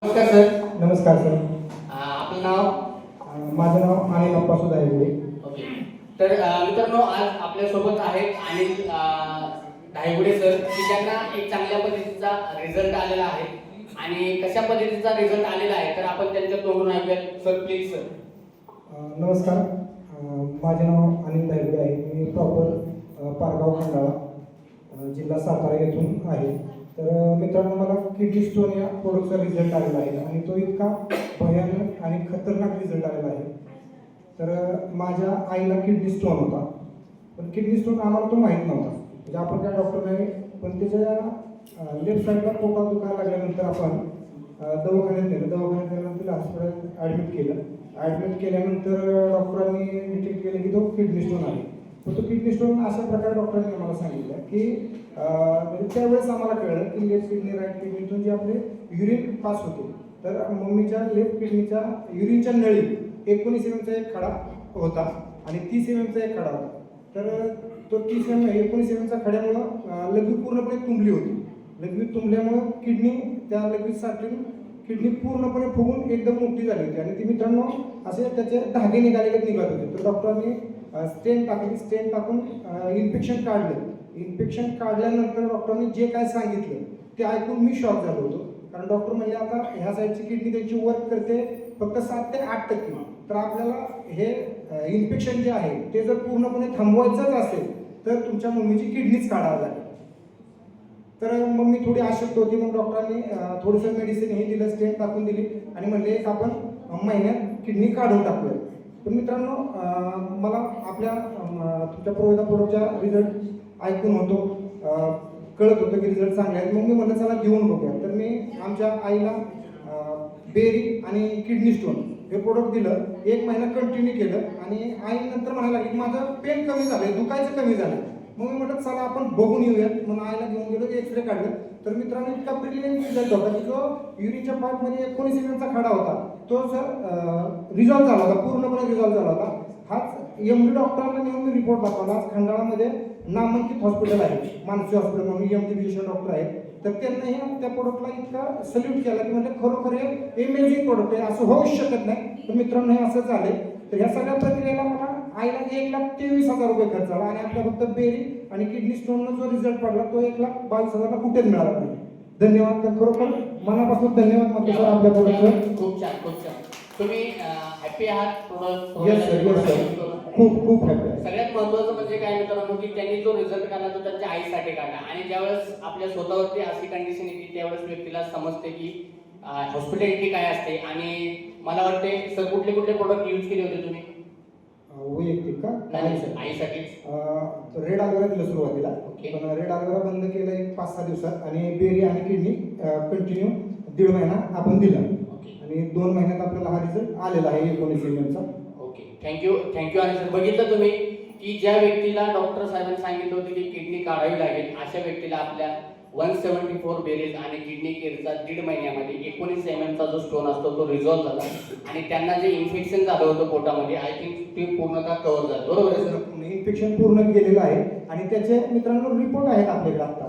नमस्कार सर. नमस्कार सर. आपलं नाव? माझं नाव अनिल अप्पासू धायगुडे. ओके. तर मित्रांनो, आज आपल्यासोबत आहेत अनिल धायगुडे सर, की ज्यांना एक चांगल्या पद्धतीचा रिझल्ट आलेला आहे. आणि कशा पद्धतीचा रिझल्ट आलेला आहे तर आपण त्यांच्या तोंडून ऐकूयात. Sir please sir. नमस्कार. माझे नाव अनिल धायगुडे आहे. मी प्रॉपर पारगाव खंडाळा, जिल्हा सातारा येथून आहे. तर मित्रांनो, मला किडनी स्टोन या प्रोडक्टचा रिझल्ट आलेला आहे आणि तो इतका भयानक आणि खतरनाक रिझल्ट आलेला आहे. तर माझ्या आईला किडनी स्टोन होता, पण किडनी स्टोन आम्हाला तो माहीत नव्हता. म्हणजे आपण त्या डॉक्टर नाही, पण त्याच्या लेफ्ट साईडला पोटात दुखायला लागल्यानंतर आपण दवाखान्यात नेलं. दवाखान्यात गेल्यानंतर हॉस्पिटल ॲडमिट केलं. ॲडमिट केल्यानंतर डॉक्टरांनी डिटेक्ट केलं की तो किडनी स्टोन आहे. पण तो किडनी स्टोन अशा प्रकारे डॉक्टरांनी आम्हाला सांगितलं की म्हणजे त्यावेळेस आम्हाला कळलं की लेफ्ट किडनी राईट किडनीतून जे आपले युरिन पास होते, तर मम्मीच्या लेफ्ट किडनीच्या युरिनच्या नळी 19 mm चा एक खडा होता आणि 30 mm चा एक खडा होता. तर तो 19 mm चा खड्यामुळं लघवी पूर्णपणे तुंबली होती. लघवी तुंबल्यामुळं किडनी त्या लघवीसाठी किडनी पूर्णपणे फुगून एकदम मोठी झाली होती आणि ती मित्रांनो असे त्याचे धागे निघत होते. तर डॉक्टरांनी स्टेन टाकली. स्टेन टाकून इन्फेक्शन काढलं. इन्फेक्शन काढल्यानंतर डॉक्टरांनी जे काय सांगितलं ते ऐकून मी शॉक झालो होतो. कारण डॉक्टर म्हणजे आता ह्या साईडची किडनी त्यांची वर्क करते फक्त 7 ते 8%. तर आपल्याला हे इन्फेक्शन जे आहे ते जर पूर्णपणे थांबवायचंच असेल तर तुमच्या मम्मीची किडनीच काढावी लागेल. तर मम्मी थोडी अशक्त होती. मग डॉक्टरांनी थोडंसं मेडिसिन हे दिलं, स्टेन टाकून दिली आणि म्हणले एक आपण महिन्यात किडनी काढून टाकूया. पण मित्रांनो, मला आपल्या तुमच्या प्रोडक्टचा रिझल्ट ऐकून होतो, कळत होतं की रिझल्ट चांगले आहेत. मग मी म्हटलं चला घेऊन बघूया. तर मी आमच्या आईला बेरी आणि किडनी स्टोन हे प्रोडक्ट दिलं. 1 महिना कंटिन्यू केलं आणि आई नंतर म्हणायला लागली की माझं पेन कमी झालं, दुखायचं कमी झालं. मग मी म्हटलं चला आपण बघून येऊयात. म्हणून आईला घेऊन गेलो, एक्सरे काढलं. तर मित्रांनो, इतका ब्रिलियंट रिझल्ट होता की जो युरिनच्या पार्टमध्ये 19 mm चा खडा होता तो सर रिझॉल्व्ह झाला होता, पूर्णपणे रिझॉल्व्ह झाला होता. हाच एमडी डॉक्टरांना नेऊन मी रिपोर्ट दाखवला. आज खंडाळामध्ये नामांकित हॉस्पिटल आहे, मानसी हॉस्पिटल म्हणून एमडी विशेष डॉक्टर आहेत. तर त्यांनी त्या प्रोडक्टला इतका सल्यूट केला की म्हणजे खरोखर हे अमेझिंग प्रोडक्ट आहे, असं होऊच शकत नाही. तर मित्रांनो, हे असं झालंय. तर ह्या सगळ्या प्रक्रियेला मला आईला 1,23,000 रुपये खर्च आला आणि आपल्या फक्त बेरी आणि किडनी स्टोननं जो रिझल्ट पडला तो 1,22,000 कुठेच मिळाला नाही. धन्यवाद. तर खरोखर मनापासून धन्यवाद मागतो सर आपल्या प्रोडक्टवर. खूप छान, खूप छान. तुम्ही हॅपी आहात product? Yes sir, yes sir. खूप हॅपी आहे. सगळ्यात महत्त्वाचं म्हणजे काय मित्रांनो, की त्यांनी जो रिझल्ट काढला तो त्यांच्या आईसाठी काढला. आणि ज्यावेळेस आपल्या स्वतःवरती अशी कंडिशन येते त्यावेळेस व्यक्तीला समजते की हॉस्पिटॅलिटी काय असते. आणि मला वाटते सर कुठले प्रोडक्ट यूज केले होते तुम्ही? वैयक्तिक का? नाही सर, आईसाठीच. रेड आल्वेरा दिलं सुरुवातीला. ओके. पण रेड आल्वेरा बंद केलं एक 5-6 दिवसात आणि बेरी आणि किडनी कंटिन्यू 1.5 महिना आपण दिलं आणि 2 महिन्यात आपल्याला हा रिझल्ट आलेला आहे 19 mm चा. Okay, thank you. आणि सर बघितलं तुम्ही की ज्या व्यक्तीला डॉक्टर साहेबांनी सांगितलं होतं की किडनी काढावी लागेल अशा व्यक्तीला आपल्या 174 बेरीज आणि किडनी केअरचा 1.5 महिन्यामध्ये 19 mm चा जो स्टोन असतो तो रिझॉल्व्ह झाला आणि त्यांना जे इन्फेक्शन झालं होतं पोटामध्ये आय थिंक ते पूर्णतः कव्हर झालं. बरोबर आहे सर? इन्फेक्शन पूर्ण केलेलं आहे आणि त्याचे मित्रांनो रिपोर्ट आहेत आपल्याकडे आता.